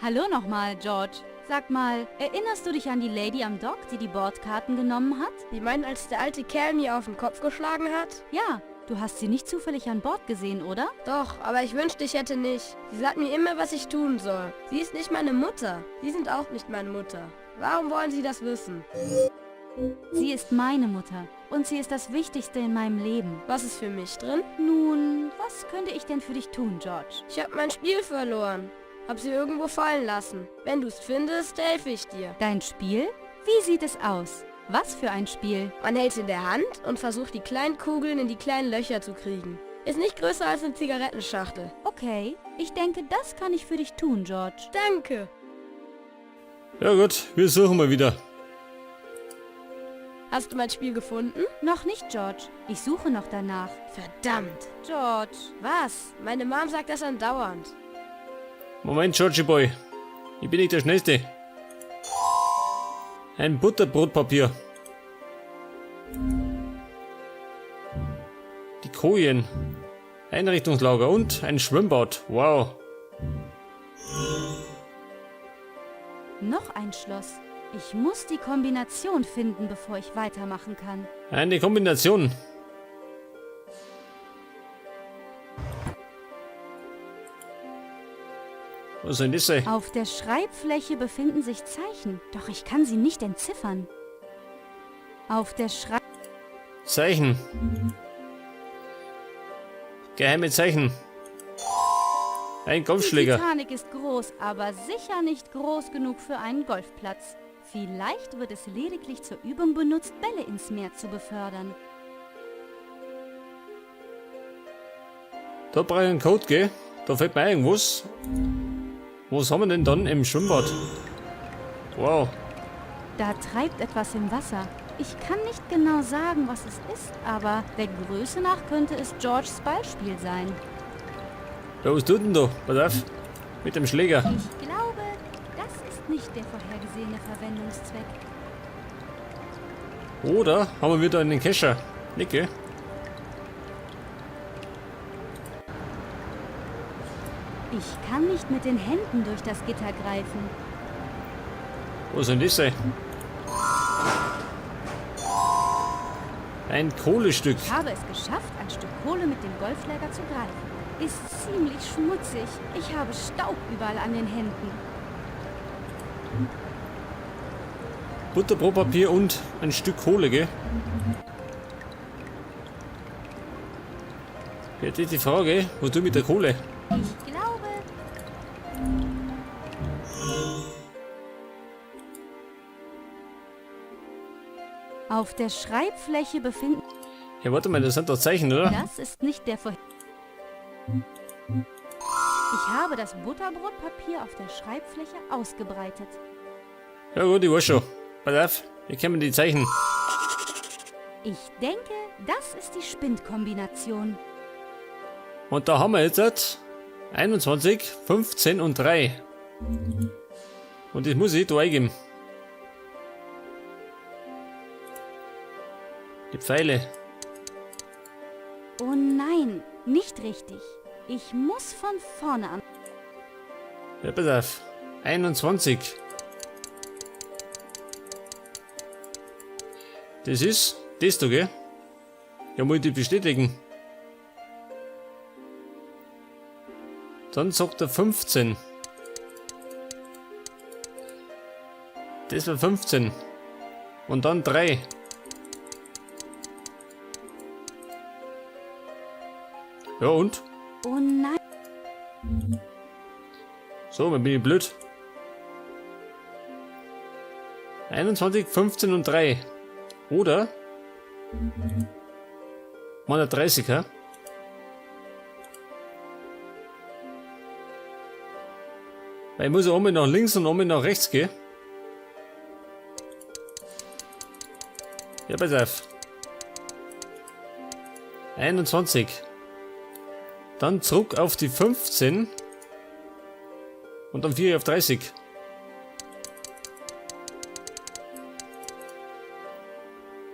Hallo nochmal, George. Sag mal, erinnerst du dich an die Lady am Dock, die die Bordkarten genommen hat? Sie meinen, als der alte Kerl mir auf den Kopf geschlagen hat? Ja, du hast sie nicht zufällig an Bord gesehen, oder? Doch, aber ich wünschte, ich hätte nicht. Sie sagt mir immer, was ich tun soll. Sie ist nicht meine Mutter. Sie sind auch nicht meine Mutter. Warum wollen Sie das wissen? Sie ist meine Mutter und sie ist das Wichtigste in meinem Leben. Was ist für mich drin? Nun, was könnte ich denn für dich tun, George? Ich habe mein Spiel verloren. Hab sie irgendwo fallen lassen. Wenn du es findest, helfe ich dir. Dein Spiel? Wie sieht es aus? Was für ein Spiel? Man hält es in der Hand und versucht, die kleinen Kugeln in die kleinen Löcher zu kriegen. Ist nicht größer als eine Zigarettenschachtel. Okay, ich denke, das kann ich für dich tun, George. Danke. Ja gut, wir suchen mal wieder. Hast du mein Spiel gefunden? Noch nicht, George. Ich suche noch danach. Verdammt. George. Was? Meine Mom sagt das andauernd. Moment, Georgie Boy. Ich bin nicht der Schnellste. Ein Butterbrotpapier. Die Kojen. Einrichtungslager und ein Schwimmbad. Wow. Noch ein Schloss. Ich muss die Kombination finden, bevor ich weitermachen kann. Eine Kombination. Was soll das sein? Auf der Schreibfläche befinden sich Zeichen, doch ich kann sie nicht entziffern. Auf der Zeichen. Geheime Zeichen. Ein Die Golfschläger. Titanic ist groß, aber sicher nicht groß genug für einen Golfplatz. Vielleicht wird es lediglich zur Übung benutzt, Bälle ins Meer zu befördern. Da brauche ich einen Code, gell? Da fällt mir irgendwas. Was haben wir denn dann im Schwimmbad? Wow. Da treibt etwas im Wasser. Ich kann nicht genau sagen, was es ist, aber der Größe nach könnte es Georges Ballspiel sein. Ja, was tut denn da? Pass auf. Mit dem Schläger. Ich glaube, das ist nicht der vorhergesehene Verwendungszweck. Oder haben wir wieder einen Kescher? Nicke. Ich kann nicht mit den Händen durch das Gitter greifen. Was soll das sein? Ein Kohlestück. Ich habe es geschafft, ein Stück Kohle mit dem Golfschläger zu greifen. Ist ziemlich schmutzig. Ich habe Staub überall an den Händen. Butterbrotpapier und ein Stück Kohle, gell? Jetzt ist die Frage, was du mit der Kohle? Ich glaube... Auf der Schreibfläche befinden... Ja, warte mal, das sind doch Zeichen, oder? Das ist nicht der vorher... Ich habe das Butterbrotpapier auf der Schreibfläche ausgebreitet. Ja gut, ich weiß schon. Pass auf, hier kommen die Zeichen. Ich denke, das ist die Spindkombination. Und da haben wir jetzt 21, 15 und 3. Und das muss ich da eingeben. Die Pfeile. Oh nein, nicht richtig. Ich muss von vorne an. Ja, pass auf. 21. Das ist das da, gell? Ja, muss ich die bestätigen. Dann sagt er 15. Das war 15. Und dann 3. Ja und? Oh nein. So, dann bin ich blöd. 21, 15 und 3. Oder? 130, hä? Weil ich muss ja einmal nach links und einmal nach rechts gehen. Ja, pass auf. 21. Dann zurück auf die 15. Und dann 4 auf 30.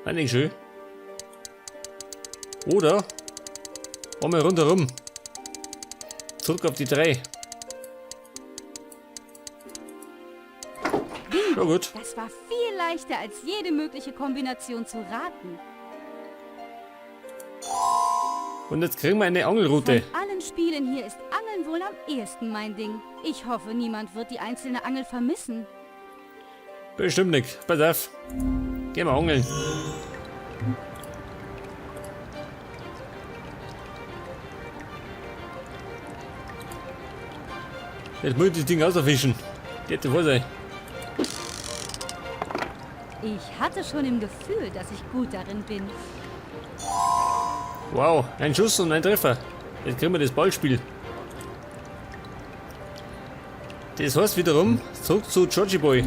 Eigentlich schön. Oder einmal rundherum. Zurück auf die 3. Ja gut. Das war viel leichter als jede mögliche Kombination zu raten. Und jetzt kriegen wir eine Angelrute. Von allen Spielen hier ist Angeln wohl am ehesten mein Ding. Ich hoffe, niemand wird die einzelne Angel vermissen. Bestimmt nicht. Pass auf. Gehen wir angeln. Jetzt muss ich das Ding rausfischen. Geht vor sein. Ich hatte schon im Gefühl, dass ich gut darin bin. Wow, ein Schuss und ein Treffer. Jetzt kriegen wir das Ballspiel. Das heißt wiederum, zurück zu Georgie Boy.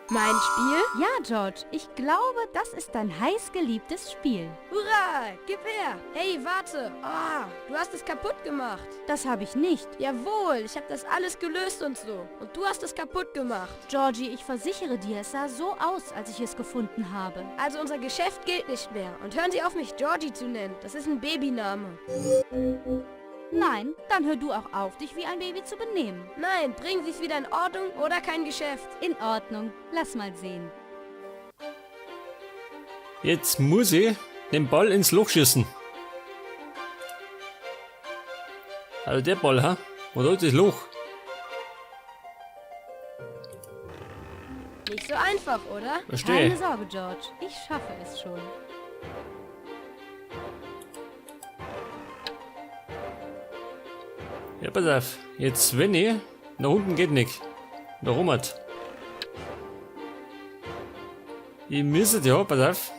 Mein Spiel? Ja, George, ich glaube, das ist dein heißgeliebtes Spiel. Hurra! Gib her! Hey, warte! Ah, du hast es kaputt gemacht. Das habe ich nicht. Jawohl, ich habe das alles gelöst und so. Und du hast es kaputt gemacht. Georgie, ich versichere dir, es sah so aus, als ich es gefunden habe. Also unser Geschäft gilt nicht mehr. Und hören Sie auf, mich Georgie zu nennen. Das ist ein Babyname. Nein, dann hör du auch auf, dich wie ein Baby zu benehmen. Nein, bringen Sie es wieder in Ordnung oder kein Geschäft. In Ordnung. Lass mal sehen. Jetzt muss ich den Ball ins Loch schießen. Also der Ball, ha? Wo ist das Loch? Nicht so einfach, oder? Verstehe. Keine Sorge, George. Ich schaffe es schon. Ja, pass auf. Jetzt, wenn ich... Nach unten geht nicht. Nach oben. Ich müsste, ja, pass auf.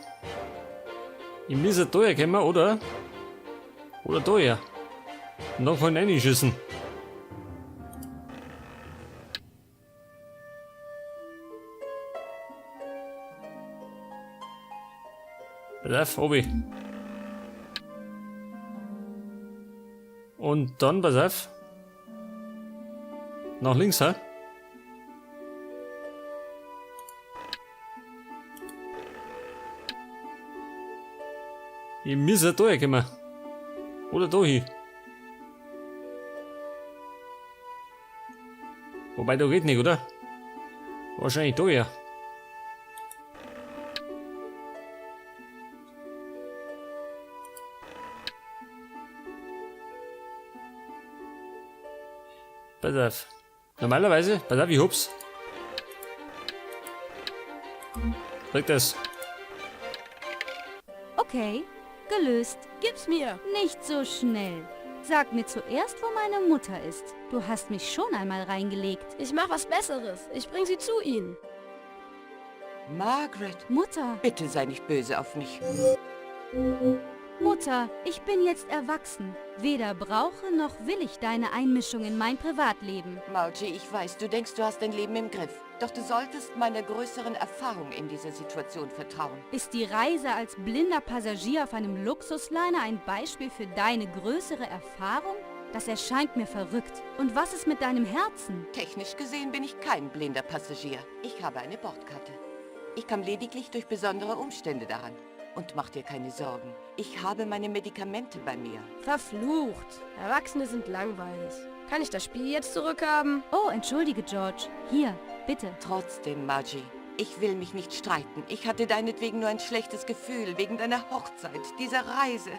Ich müsste da herkommen, oder? Oder da her. Und dann kann ich reinschießen. Pass auf, obi. Und dann, pass auf. Nach links, ha? Ich muss da herkommen. Oder da hin. Wobei, da geht nicht, oder? Wahrscheinlich da her. Pass auf. Normalerweise, pass auf, ich hab's. Krieg das. Okay, gelöst. Gib's mir. Nicht so schnell. Sag mir zuerst, wo meine Mutter ist. Du hast mich schon einmal reingelegt. Ich mach was Besseres. Ich bring sie zu Ihnen. Margaret, Mutter, bitte sei nicht böse auf mich. Mutter, ich bin jetzt erwachsen. Weder brauche noch will ich deine Einmischung in mein Privatleben. Margie, ich weiß, du denkst, du hast dein Leben im Griff. Doch du solltest meiner größeren Erfahrung in dieser Situation vertrauen. Ist die Reise als blinder Passagier auf einem Luxusliner ein Beispiel für deine größere Erfahrung? Das erscheint mir verrückt. Und was ist mit deinem Herzen? Technisch gesehen bin ich kein blinder Passagier. Ich habe eine Bordkarte. Ich kam lediglich durch besondere Umstände daran. Und mach dir keine Sorgen. Ich habe meine Medikamente bei mir. Verflucht. Erwachsene sind langweilig. Kann ich das Spiel jetzt zurückhaben? Oh, entschuldige, George. Hier, bitte. Trotzdem, Margie, ich will mich nicht streiten. Ich hatte deinetwegen nur ein schlechtes Gefühl wegen deiner Hochzeit, dieser Reise.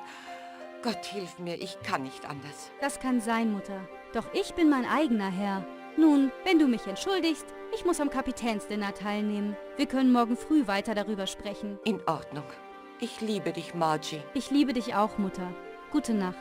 Gott hilf mir, ich kann nicht anders. Das kann sein, Mutter. Doch ich bin mein eigener Herr. Nun, wenn du mich entschuldigst, ich muss am Kapitänsdinner teilnehmen. Wir können morgen früh weiter darüber sprechen. In Ordnung. Ich liebe dich, Margie. Ich liebe dich auch, Mutter. Gute Nacht.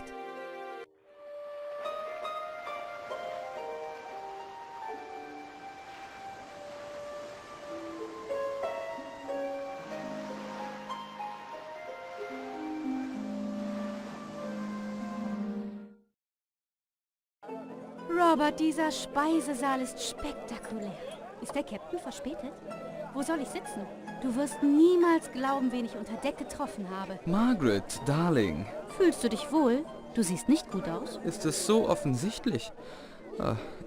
Robert, dieser Speisesaal ist spektakulär. Ist der Captain verspätet? Wo soll ich sitzen? Du wirst niemals glauben, wen ich unter Deck getroffen habe. Margaret, Darling, Fühlst du dich wohl? Du siehst nicht gut aus. ist es so offensichtlich?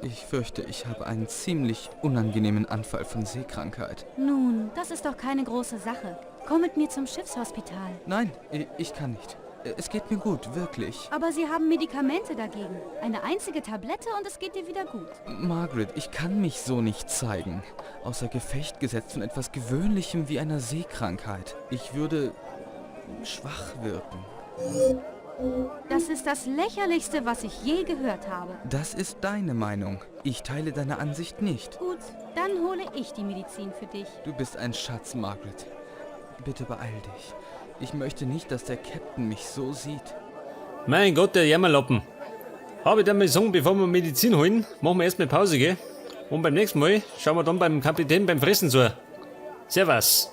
Ich fürchte, ich habe einen ziemlich unangenehmen Anfall von Seekrankheit. Nun, das ist doch keine große Sache. Komm mit mir zum Schiffshospital. Nein, ich kann nicht. Es geht mir gut, wirklich. Aber Sie haben Medikamente dagegen. Eine einzige Tablette und es geht dir wieder gut. Margaret, ich kann mich so nicht zeigen. Außer Gefecht gesetzt von etwas Gewöhnlichem wie einer Seekrankheit. Ich würde schwach wirken. Das ist das Lächerlichste, was ich je gehört habe. Das ist deine Meinung. Ich teile deine Ansicht nicht. Gut, dann hole ich die Medizin für dich. Du bist ein Schatz, Margaret. Bitte beeil dich. Ich möchte nicht, dass der Captain mich so sieht. Mein Gott, der Jammerlappen. Habe ich dann mal gesagt, bevor wir Medizin holen, machen wir erstmal Pause, gell? Und beim nächsten Mal schauen wir dann beim Kapitän beim Fressen zu. Servus.